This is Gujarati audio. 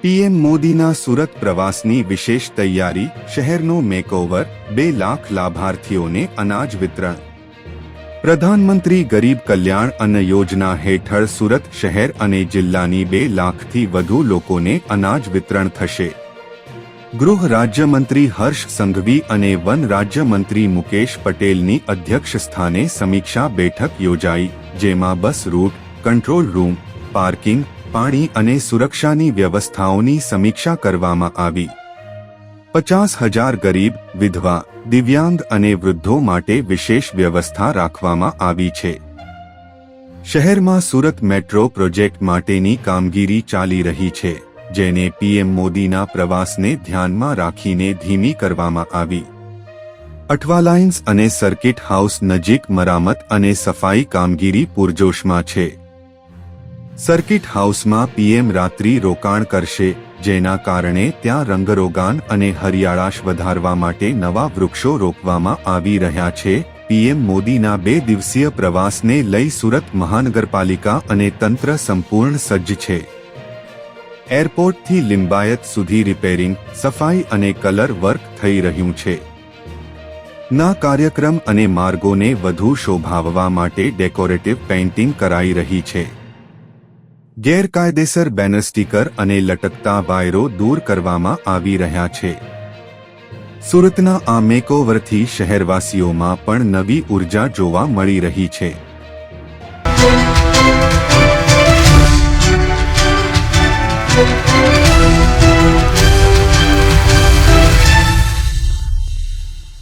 પીએમ મોદીના સુરત પ્રવાસની વિશેષ તૈયારી, શહેરનો મેકઓવર, 2 લાખ લાભાર્થીઓને અનાજ વિતરણ। પ્રધાનમંત્રી ગરીબ કલ્યાણ અન્ન યોજના હેઠળ સુરત શહેર અને જિલ્લાની 2 લાખથી વધુ લોકોને અનાજ વિતરણ થશે। ગૃહ રાજ્યમંત્રી હર્ષ સંઘવી અને વન રાજ્યમંત્રી મુકેશ પટેલની અધ્યક્ષસ્થાને સમીક્ષા બેઠક યોજાઈ, જેમાં bus route, control room, parking, પાણી અને સુરક્ષાની વ્યવસ્થાઓની સમીક્ષા કરવામાં આવી। 50,000 ગરીબ, વિધવા, દિવ્યાંગ અને વૃદ્ધો માટે વિશેષ વ્યવસ્થા રાખવામાં આવી છે। શહેરમાં સુરત મેટ્રો પ્રોજેક્ટ માટેની કામગીરી ચાલી રહી છે, જેને પીએમ મોદીના પ્રવાસને ધ્યાનમાં રાખીને ધીમી કરવામાં આવી। અઠવાલાઇન્સ અને સર્કિટ હાઉસ નજીક મરામત અને સફાઈ કામગીરી પૂરજોશમાં છે। સર્કિટ હાઉસમાં પીએમ રાત્રિ રોકાણ કરશે, જેના કારણે ત્યાં રંગરોગાન અને હરિયાળાશ વધારવા માટે નવા વૃક્ષો રોપવામાં આવી રહ્યા છે। પીએમ મોદીના 2 દિવસીય પ્રવાસને લઈ સુરત મહાનગરપાલિકા અને તંત્ર સંપૂર્ણ સજ્જ છે। એરપોર્ટથી લિંબાયત સુધી રિપેરિંગ, સફાઈ અને કલર વર્ક થઈ રહ્યું છે। ના કાર્યક્રમ અને માર્ગોને વધુ શોભાવવા માટે ડેકોરેટિવ પેઇન્ટિંગ કરાઈ રહી છે। ગેરકાયદેસર બેનર, સ્ટીકર અને લટકતા વાયરો દૂર કરવામાં આવી રહ્યા છે। સુરતના આ મેકઓવરથી શહેરવાસીઓમાં પણ નવી ઉર્જા જોવા મળી રહી છે।